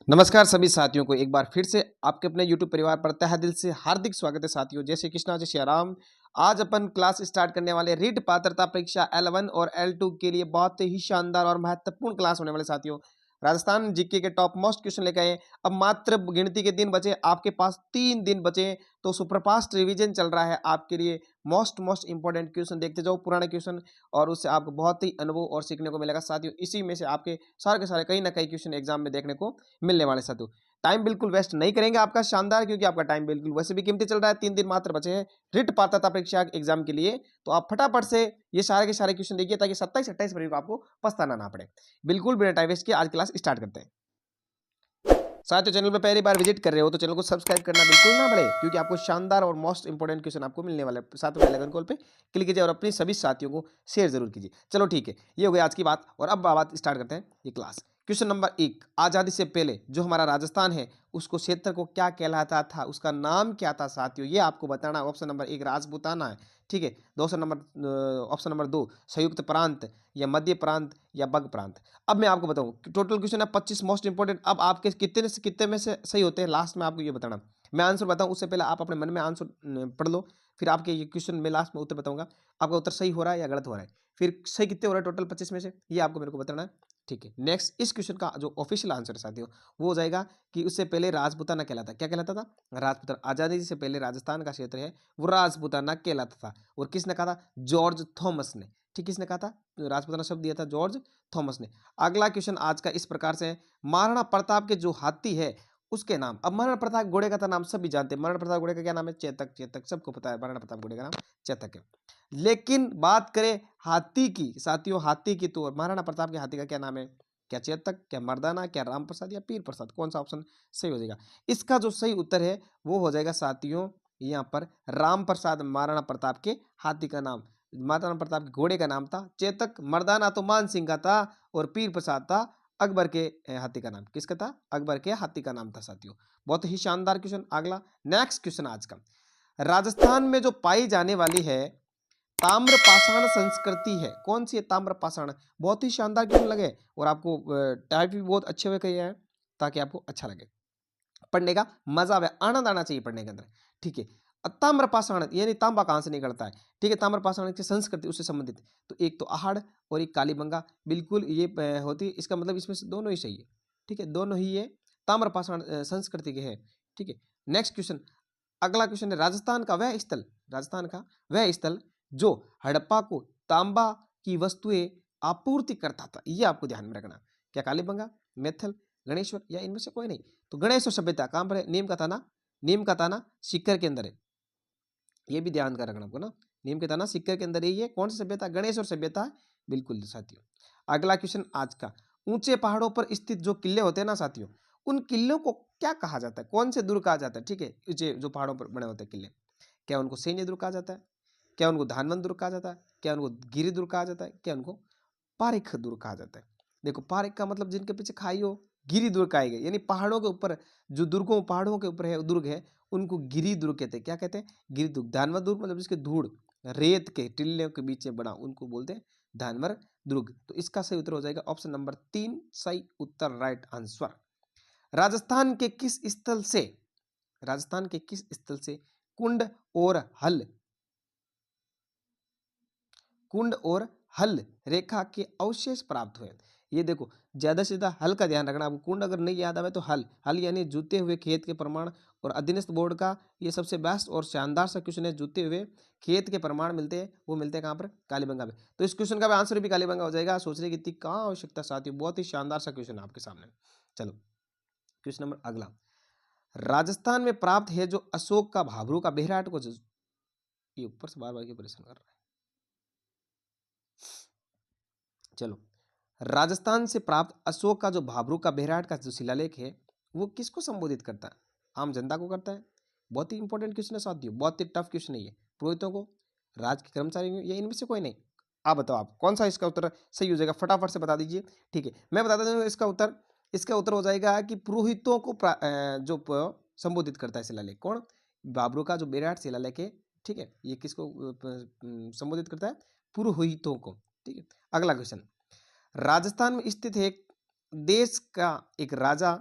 नमस्कार सभी साथियों को एक बार फिर से आपके अपने YouTube परिवार पर तहे दिल से हार्दिक स्वागत है साथियों। जय श्री कृष्णा, जय श्री राम। आज अपन क्लास स्टार्ट करने वाले रीट पात्रता परीक्षा L1 और L2 के लिए बहुत ही शानदार और महत्वपूर्ण क्लास होने वाले साथियों। राजस्थान जीके के टॉप मोस्ट क्वेश्चन लेकर आए। अब मात्र गिनती के दिन बचे, आपके पास 3 दिन बचे, तो सुपरफास्ट रिवीजन चल रहा है आपके लिए। मोस्ट इंपॉर्टेंट क्वेश्चन देखते जाओ, पुराने क्वेश्चन, और उससे आपको बहुत ही अनुभव और सीखने को मिलेगा साथियों। इसी में से आपके सारे के सारे कहीं ना कहीं क्वेश्चन एग्जाम में देखने को मिलने वाले साथियों। टाइम बिल्कुल वेस्ट नहीं करेंगे आपका शानदार, क्योंकि आपका टाइम बिल्कुल वैसे भी कीमती चल रहा है। 3 दिन मात्र बचे हैं रिट पात्रता परीक्षा एग्जाम के लिए, तो आप फटाफट से ये सारे के सारे क्वेश्चन देखिए, ताकि 27-28 फरवरी को आपको पछताना ना पड़े। बिल्कुल बिना टाइम वेस्ट किए आज क्लास स्टार्ट करते हैं। साथियों, चैनल पर पहली बार विजिट कर रहे हो तो चैनल को सब्सक्राइब करना बिल्कुल ना भूलें, क्योंकि आपको शानदार और मोस्ट इंपोर्टेंट क्वेश्चन आपको मिलने वाले हैं। साथ में बेल आइकन कॉल पे क्लिक कीजिए और अपने सभी साथियों को शेयर जरूर कीजिए। चलो ठीक है, ये हो गई आज की बात, और अब बात स्टार्ट करते हैं ये क्लास। क्वेश्चन नंबर 1, आज़ादी से पहले जो हमारा राजस्थान है उसको क्षेत्र को क्या कहलाता था, उसका नाम क्या था साथियों, ये आपको बताना। ऑप्शन नंबर 1 राजपूताना है, ठीक है। ऑप्शन नंबर 2 संयुक्त प्रांत, या मध्य प्रांत, या बंग प्रांत। अब मैं आपको बताऊं, टोटल क्वेश्चन है 25 मोस्ट इंपोर्टेंट। अब आपके कितने से कितने में से सही होते हैं, लास्ट में आपको ये बताना। मैं आंसर बताऊं उससे पहले आप अपने मन में आंसर पढ़ लो, फिर आपके ये क्वेश्चन में लास्ट में उत्तर बताऊंगा। आपका उत्तर सही हो रहा है या गलत हो रहा है, फिर सही कितने हो रहा है टोटल 25 में से, ये आपको मेरे को बताना है, ठीक है। नेक्स्ट, इस क्वेश्चन का जो ऑफिशियल आंसर है साथियों, वो हो जाएगा कि उससे पहले राजपूताना कहलाता। क्या कहलाता था? राजपूताना। आजादी से पहले राजस्थान का क्षेत्र है वो राजपूताना कहलाता था। और किसने कहा था? जॉर्ज थॉमस ने। ठीक, किसने कहा था? राजपूताना शब्द दिया था जॉर्ज थॉमस ने। अगला क्वेश्चन आज का इस प्रकार से है, महाराणा प्रताप के जो हाथी है उसके नाम। अब महाराणा प्रताप घोड़े का तो नाम सभी जानते हैं। महाराणा प्रताप घोड़े का क्या नाम है? चेतक। चेतक सबको पता है, महाराणा प्रताप घोड़े का नाम चेतक है। लेकिन बात करें हाथी की साथियों, हाथी की, तो महाराणा प्रताप के हाथी का क्या नाम है? क्या चेतक, क्या मर्दाना, क्या राम प्रसाद, या पीर प्रसाद? कौन सा ऑप्शन सही हो जाएगा? इसका जो सही उत्तर है वो हो जाएगा साथियों यहाँ पर राम प्रसाद। महाराणा प्रताप के हाथी का नाम, महाराणा प्रताप के घोड़े का नाम था चेतक। मर्दाना तो मान सिंह का था, और पीर प्रसाद था अकबर के हाथी का नाम। किसका था? अकबर के हाथी का नाम था साथियों। बहुत ही शानदार क्वेश्चन। अगला नेक्स्ट क्वेश्चन आज का, राजस्थान में जो पाई जाने वाली है ताम्रपाषाण संस्कृति है, कौन सी है? ताम्रपाषाण। बहुत ही शानदार क्वेश्चन लगे, और आपको टाइप भी बहुत अच्छे हुए किया है, ताकि आपको अच्छा लगे, पढ़ने का मजा आवे, आनंद आना चाहिए पढ़ने के अंदर, ठीक है। ताम्रपाषाण यानी तांबा कहां से निकलता है, ठीक है। ताम्रपाषाण की संस्कृति उससे संबंधित, तो एक तो आहड़ और एक कालीबंगा, बिल्कुल ये होती है। इसका मतलब इसमें से दोनों ही सही है, ठीक है। दोनों ही ये ताम्रपाषाण संस्कृति के हैं, ठीक है। नेक्स्ट क्वेश्चन, अगला क्वेश्चन है, राजस्थान का वह स्थल, राजस्थान का वह स्थल जो हड़प्पा को तांबा की वस्तुएं आपूर्ति करता था, ये आपको ध्यान में रखना। क्या कालीबंगा, मैथल, गणेश्वर, या इनमें से कोई नहीं? तो गणेश्वर सभ्यता कहां पर है? नीम का ताना, नीम का ताना सीकर के अंदर है, ये भी ध्यान कर रखना आपको ना। नीम के ताना सीकर के अंदर ही है। कौन सी सभ्यता? गणेश्वर सभ्यता है, बिल्कुल साथियों। अगला क्वेश्चन आज का, ऊंचे पहाड़ों पर स्थित जो किले होते हैं ना साथियों, उन किलों को क्या कहा जाता है? कौन से दुर्ग कहा जाता है? ठीक है, ऊंचे जो पहाड़ों पर बने होते हैं किले, क्या उनको सैन्य दुर्ग कहा जाता है? क्या उनको धानवंत दुर्ग कहा जाता है? क्या उनको गिरि दुर्ग कहा जाता है? क्या उनको पारिख दुर्ग कहा जाता है? देखो, पारिख का मतलब जिनके पीछे खाई हो, गिरि दुर्ग कहेंगे, यानी पहाड़ों के ऊपर जो दुर्गों, पहाड़ों के ऊपर है दुर्ग है, उनको गिरि दुर्ग कहते हैं। क्या कहते हैं? गिरि दुर्ग। धानवर दुर्ग मतलब जिसके धूड़ रेत के टिल्ले के बीच में बना, उनको बोलते हैं धानवर दुर्ग। तो इसका सही उत्तर हो जाएगा ऑप्शन नंबर 3 सही उत्तर, राइट आंसर। राजस्थान के किस स्थल से, राजस्थान के किस स्थल से कुंड और हल, कुंड और हल रेखा के अवशेष प्राप्त हुए? ये देखो, ज्यादा से ज्यादा हल का ध्यान रखना। आपको कुंड अगर नहीं याद आवे तो हल, हल यानी जूते हुए खेत के प्रमाण। और अधीनस्थ बोर्ड का ये सबसे बेस्ट और शानदार सा क्वेश्चन है, जूते हुए खेत के प्रमाण मिलते हैं, वो मिलते हैं कहाँ पर? कालीबंगा में। तो इस क्वेश्चन का भी आंसर भी कालीबंगा हो जाएगा। सोचने की इतनी कहाँ आवश्यकता साथियों, बहुत ही शानदार सा क्वेश्चन है आपके सामने। चलो क्वेश्चन नंबर अगला, राजस्थान में प्राप्त है जो अशोक का भाबरू का बेहराट को ये ऊपर से बार बार परेशान कर रहा है। चलो, राजस्थान से प्राप्त अशोक का जो भाबरू का बेहराट का जो शिलालेख है, वो किसको संबोधित करता है? आम जनता को करता है। बहुत ही इंपॉर्टेंट क्वेश्चन है साथियों, बहुत ही टफ क्वेश्चन है ये। पुरोहितों को, राज के कर्मचारियों को, या इनमें से कोई नहीं? आप बताओ, आप कौन सा इसका उत्तर सही हो जाएगा, फटाफट से बता दीजिए, ठीक है। मैं बता देता हूँ इसका उत्तर। इसका उत्तर हो जाएगा कि पुरोहितों को संबोधित करता है शिलालेख। कौन? भाबरू का जो बेहराट शिलालेख है, ठीक है, ये किसको संबोधित करता है? पुरोहितों को, ठीक है। अगला क्वेश्चन, राजस्थान में स्थित है एक देश का एक राजा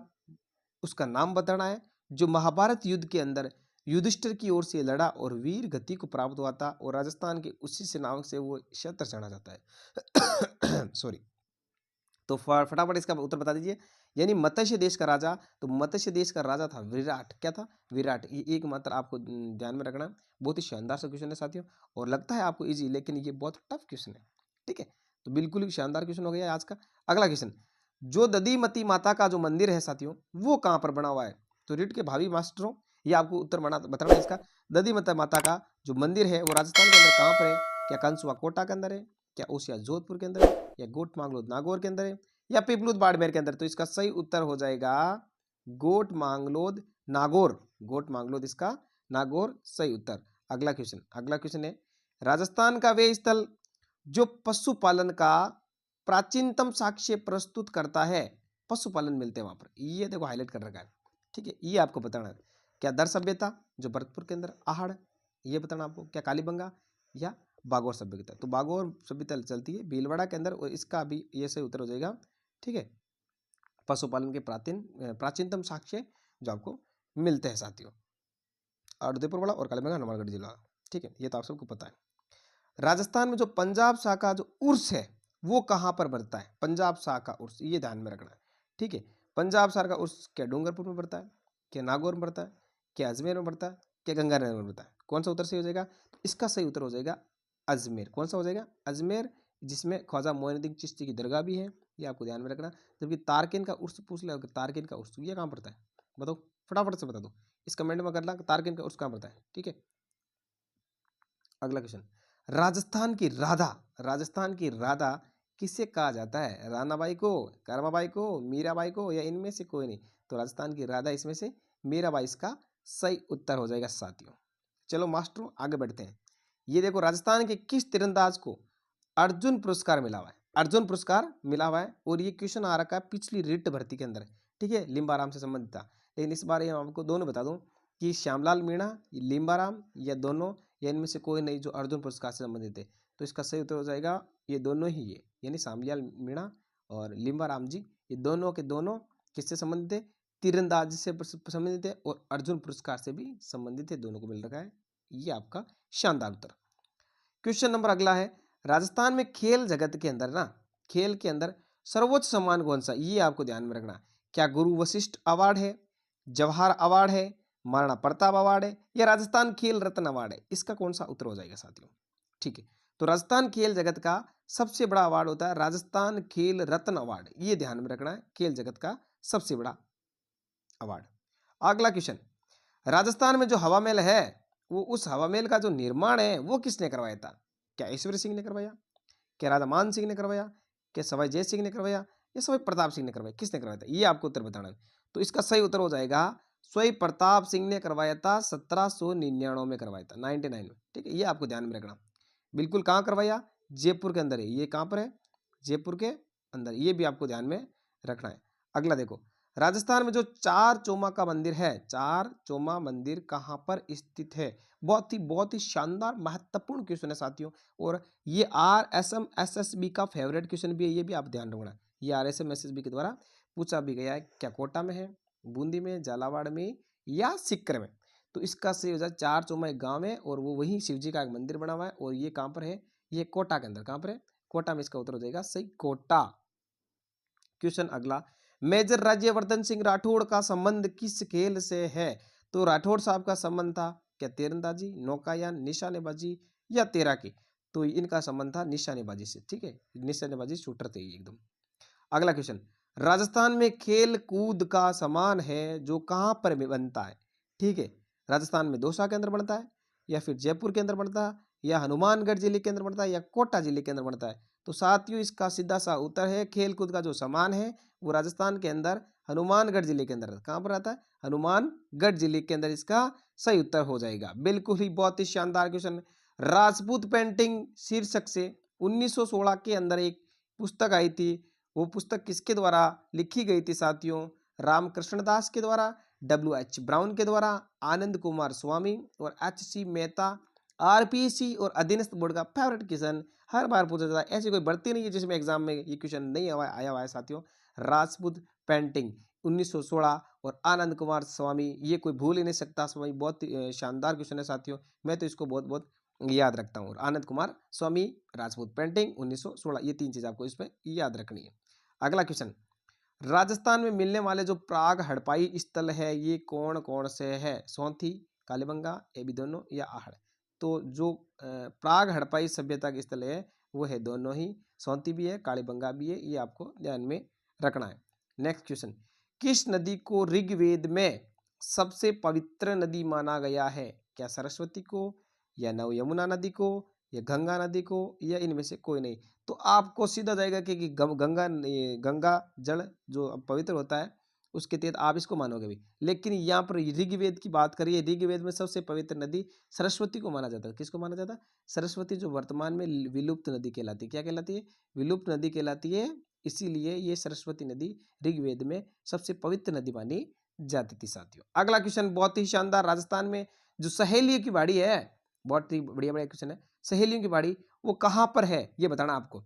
उसका नाम बताना है, जो महाभारत युद्ध के अंदर युधिष्ठिर की ओर से लड़ा और वीर गति को प्राप्त हुआ था और राजस्थान के उसी से नाम से वो क्षेत्र जाना जाता है। सॉरी। तो फटाफट इसका उत्तर बता दीजिए। यानी मत्स्य देश का राजा, तो मत्स्य देश का राजा था विराट। क्या था? विराट। ये एक मात्र आपको ध्यान में रखना। बहुत ही शानदार सा क्वेश्चन है साथियों, और लगता है आपको इजी, लेकिन ये बहुत टफ क्वेश्चन है। ठीक है, तो बिल्कुल ही शानदार क्वेश्चन हो गया आज का। अगला क्वेश्चन, जो दधीमती माता का जो मंदिर है साथियों, वो कहाँ पर बना हुआ है? तो रीट के भावी मास्टरों, ये आपको उत्तर बताना है इसका। दधीमती माता का जो मंदिर है वो राजस्थान के अंदर कहाँ पर है? क्या कंसुआ कोटा के अंदर है, क्या ओसिया जोधपुर के अंदर है, या गोट मांगलोद नागौर के अंदर है, या पिपलूद बाड़मेर के अंदर? तो इसका सही उत्तर हो जाएगा गोट मांगलोद नागौर। गोट मांगलोद इसका नागौर सही उत्तर। अगला क्वेश्चन है, राजस्थान का वे स्थल जो पशुपालन का प्राचीनतम साक्ष्य प्रस्तुत करता है, पशुपालन मिलते हैं वहां पर, ये देखो हाईलाइट कर रखा है। ठीक है, ये आपको बताना है। क्या दर सभ्यता जो भरतपुर के अंदर, आहड़, ये बताना आपको। क्या कालीबंगा या बागौर सभ्यता? तो बागौर सभ्यता चलती है भीलवाड़ा के अंदर, और इसका भी ये सही उत्तर हो जाएगा। ठीक है, पशुपालन के प्राचीनतम साक्ष्य जो आपको मिलते हैं साथियों, और उदयपुर और कालीबंगा हनुमानगढ़ जिला। ठीक है, ये तो आप सबको पता है। राजस्थान में जो पंजाब शाह का जो उर्स है वो कहाँ पर बढ़ता है? पंजाब शाह का उर्स, ये ध्यान में रखना है। ठीक है, पंजाब शाह का उर्स क्या डूंगरपुर में बढ़ता है, क्या नागौर में बढ़ता है, क्या अजमेर में बढ़ता है, क्या गंगानगर में बढ़ता है? कौन सा उत्तर सही हो जाएगा? तो इसका सही उत्तर हो जाएगा अजमेर। कौन सा हो जाएगा? अजमेर, जिसमें ख्वाजा मोइनुद्दीन चिश्ती की दरगाह भी है, ये आपको ध्यान में रखना। जबकि तारकेन का उर्स पूछ लिया, तारकेन का उर्स ये कहाँ पड़ता है? बताओ, फटाफट से बता दो, इस कमेंट में करना तारकेन का उर्स कहाँ पड़ता है। ठीक है, अगला क्वेश्चन, राजस्थान की राधा किसे कहा जाता है? रानाबाई को, कर्माबाई को, मीराबाई को, या इनमें से कोई नहीं? तो राजस्थान की राधा इसमें से मीराबाई इसका सही उत्तर हो जाएगा साथियों। चलो मास्टरों आगे बढ़ते हैं। ये देखो, राजस्थान के किस तीरंदाज को अर्जुन पुरस्कार मिला हुआ है? अर्जुन पुरस्कार मिला हुआ है, और ये क्वेश्चन आ रखा है पिछली रिट भर्ती के अंदर। ठीक है, लिम्बाराम से संबंधित था, लेकिन इस बार ये आपको दोनों बता दूं कि श्यामलाल मीणा, लिम्बाराम, या दोनों, या इनमें से कोई नहीं जो अर्जुन पुरस्कार से संबंधित है? तो इसका सही उत्तर हो जाएगा ये दोनों ही है, यानी श्यामलाल मीणा और लिम्बाराम जी, ये दोनों के दोनों किससे संबंधित है? तीरंदाजी से संबंधित है, और अर्जुन पुरस्कार से भी संबंधित है, दोनों को मिल रखा है। ये आपका शानदार उत्तर। क्वेश्चन नंबर अगला है, राजस्थान में खेल जगत के अंदर खेल के अंदर सर्वोच्च सम्मान कौन सा? ये आपको ध्यान में रखना। क्या गुरु वशिष्ठ अवार्ड है, जवाहर अवार्ड है, महाराणा प्रताप अवार्ड है, या राजस्थान खेल रत्न अवार्ड है? इसका कौन सा उत्तर हो जाएगा साथियों? ठीक है, तो राजस्थान खेल जगत का सबसे बड़ा अवार्ड होता है राजस्थान खेल रत्न अवार्ड, ये ध्यान में रखना है, खेल जगत का सबसे बड़ा अवार्ड। अगला क्वेश्चन, राजस्थान में जो हवा महल है, वो उस हवा महल का जो निर्माण है वो किसने करवाया था? क्या ऐश्वर्य सिंह ने करवाया, क्या राजा मान सिंह ने करवाया, क्या सवाई जय सिंह ने करवाया, या सवाई प्रताप सिंह ने करवाया? किसने करवाया था? ये आपको उत्तर बताना है। तो इसका सही उत्तर हो जाएगा सवाई प्रताप सिंह ने करवाया था, 1799 में करवाया था, 99 में। ठीक है, ये आपको ध्यान में रखना। बिल्कुल, कहाँ करवाया? जयपुर के अंदर है। ये कहाँ पर है? जयपुर के अंदर, ये भी आपको ध्यान में रखना है। अगला देखो, राजस्थान में जो चार चोमा का मंदिर है, चार चोमा मंदिर कहाँ पर स्थित है? बहुत ही शानदार महत्वपूर्ण क्वेश्चन है साथियों, और ये RSM SSB का फेवरेट क्वेश्चन भी है, ये भी आप ध्यान रखना। ये RSM SSB के द्वारा पूछा भी गया है। क्या कोटा में है, बूंदी में, झालावाड़ में, या सीकर में? तो इसका सही हो जाए चार चोमा एक गाँव है, और वो वही शिव जी का एक मंदिर बना हुआ है, और ये कहाँ पर है? ये कोटा के अंदर। कहाँ पर है? कोटा में। इसका उत्तर हो जाएगा सही कोटा। क्वेश्चन अगला, मेजर राज्यवर्धन सिंह राठौड़ का संबंध किस खेल से है? तो राठौड़ साहब का संबंध था क्या तीरंदाजी, नौकायान, निशानेबाजी, या तैराकी? तो इनका संबंध था निशानेबाजी से। ठीक है, निशानेबाजी शूटर थे एकदम। अगला क्वेश्चन, राजस्थान में खेल कूद का सामान है जो कहाँ पर बनता है? ठीक है, राजस्थान में दौसा के अंदर बनता है, या फिर जयपुर के अंदर बनता है, या हनुमानगढ़ जिले के अंदर बनता है, या कोटा जिले के अंदर बनता है? तो साथियों इसका सीधा सा उत्तर है, खेल कूद का जो सामान है वो राजस्थान के अंदर हनुमानगढ़ जिले के अंदर। कहाँ पर आता है? हनुमानगढ़ जिले के अंदर इसका सही उत्तर हो जाएगा। बिल्कुल ही बहुत ही शानदार क्वेश्चन। राजपूत पेंटिंग शीर्षक से 1916 के अंदर एक पुस्तक आई थी, वो पुस्तक किसके द्वारा लिखी गई थी साथियों? रामकृष्ण दास के द्वारा, WH ब्राउन के द्वारा, आनंद कुमार स्वामी और HC मेहता। RPC और अधीनस्थ बोर्ड का फेवरेट क्वेश्चन, हर बार पूछा जाता है, ऐसी कोई भर्ती नहीं है जिसमें एग्जाम में ये क्वेश्चन नहीं आया हुआ है साथियों। राजपूत पेंटिंग, 1916 और आनंद कुमार स्वामी, ये कोई भूल ही नहीं सकता स्वामी, बहुत शानदार क्वेश्चन है साथियों, मैं तो इसको बहुत बहुत याद रखता हूँ। आनंद कुमार स्वामी, राजपूत पेंटिंग 1916, ये 3 चीज़ आपको इसमें याद रखनी है। अगला क्वेश्चन, राजस्थान में मिलने वाले जो प्राग हड़पाई स्थल है ये कौन कौन से है? सोंथी, कालीबंगा, ये भी दोनों या आहड़? तो जो प्राग हड़पाई सभ्यता के स्थल है वो है दोनों ही, सोंथी भी है, कालीबंगा भी है, ये आपको ध्यान में रखना है। नेक्स्ट क्वेश्चन, किस नदी को ऋग्वेद में सबसे पवित्र नदी माना गया है? क्या सरस्वती को, या नव यमुना नदी को, या गंगा नदी को, या इनमें से कोई नहीं? तो आपको सीधा जाएगा कि गंगा जल जो पवित्र होता है उसके तहत आप इसको मानोगे भी, लेकिन यहाँ पर ऋग्वेद की बात करिए, ऋग्वेद में सबसे पवित्र नदी सरस्वती को माना जाता है। किसको माना जाता है? सरस्वती, जो वर्तमान में विलुप्त नदी कहलाती है। क्या कहलाती है? विलुप्त नदी कहलाती है, इसीलिए ये सरस्वती नदी ऋग्वेद में सबसे पवित्र नदी मानी जाती थी साथियों। अगला क्वेश्चन बहुत ही शानदार, राजस्थान में जो सहेलियों की बाड़ी है, बहुत ही बढ़िया बढ़िया क्वेश्चन है, सहेलियों की बाड़ी वो कहाँ पर है ये बताना आपको।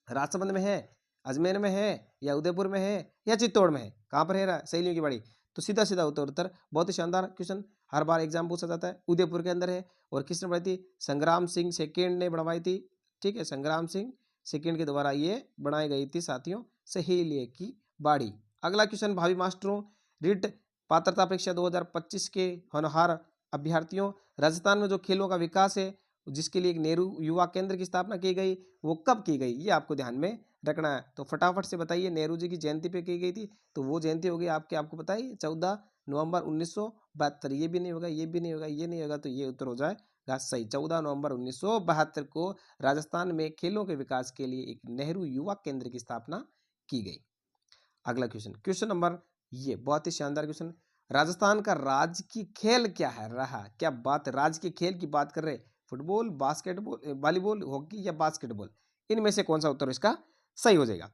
राजसमंद में है, अजमेर में है, या उदयपुर में है, या चित्तौड़ में है? कहाँ पर है सहेलियों की बाड़ी? तो सीधा सीधा उत्तर, बहुत ही शानदार क्वेश्चन, हर बार एग्जाम पूछा जाता है। उदयपुर के अंदर है, और किसने बनाई थी? संग्राम सिंह सेकेंड ने बनवाई थी। ठीक है, संग्राम सिंह सेकेंड के द्वारा ये बनाई गई थी साथियों, सहेलियों की बाड़ी। अगला क्वेश्चन भावी मास्टरों, रिट पात्रता परीक्षा 2025 के होनहार अभ्यर्थियों, राजस्थान में जो खेलों का विकास है जिसके लिए एक नेहरू युवा केंद्र की स्थापना की गई, वो कब की गई? ये आपको ध्यान में रखना है। तो फटाफट से बताइए, नेहरू जी की जयंती पे की गई थी, तो वो जयंती होगी आपको बताइए 14 नवंबर 1972। ये भी नहीं होगा, ये भी नहीं होगा, ये नहीं होगा, तो ये उत्तर हो जाएगा सही। 14 नवंबर 1972 को राजस्थान में खेलों के विकास के लिए एक नेहरू युवा केंद्र की स्थापना की गई। अगला क्वेश्चन, क्वेश्चन नंबर, ये बहुत ही शानदार क्वेश्चन, राजस्थान का राजकीय खेल क्या है? रहा क्या बात, राजकीय खेल की बात कर रहे, फुटबॉल, बास्केटबॉल, वॉलीबॉल, हॉकी, या बास्केटबॉल? इनमें से कौन सा उत्तर इसका सही हो जाएगा?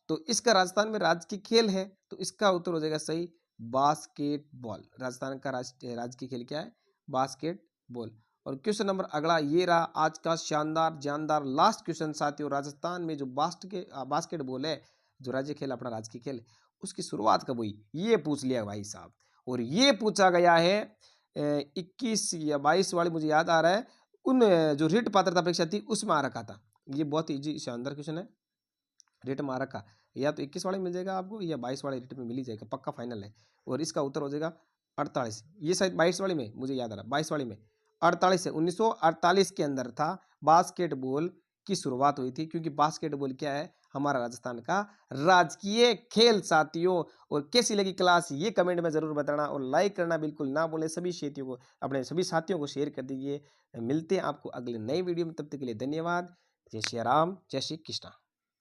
तो इसका राजस्थान में राजकीय खेल है, तो इसका उत्तर हो जाएगा सही, बास्केटबॉल। राजस्थान का राजकीय खेल क्या है? बास्केटबॉल। और क्वेश्चन नंबर अगला ये रहा आज का शानदार जानदार लास्ट क्वेश्चन साथियों, राजस्थान में जो बास्केटबॉल है, जो राज्य खेल अपना राजकीय खेल, उसकी शुरुआत कब हुई? ये पूछ लिया भाई साहब, और ये पूछा गया है 21 या 22 वाली, मुझे याद आ रहा है, उन जो रिट पात्रता परीक्षा थी उसमें आ रखा था। ये बहुत ही शानदार क्वेश्चन है, रिट में आ रखा, या तो 21 वाले मिल जाएगा आपको, या 22 वाले रिट में मिल ही जाएगा, पक्का फाइनल है। और इसका उत्तर हो जाएगा 48, ये शायद 22 वाली में, मुझे याद आ रहा 22 वाली में 48 है, 1948 के अंदर था बास्केटबॉल की शुरुआत हुई थी, क्योंकि बास्केटबॉल क्या है? हमारा राजस्थान का राजकीय खेल साथियों। और कैसी लगी क्लास ये कमेंट में जरूर बताना, और लाइक करना बिल्कुल ना भूलें, सभी साथियों को, अपने सभी साथियों को शेयर कर दीजिए। मिलते हैं आपको अगले नए वीडियो में, तब तक के लिए धन्यवाद। जय श्री राम, जय श्री कृष्णा।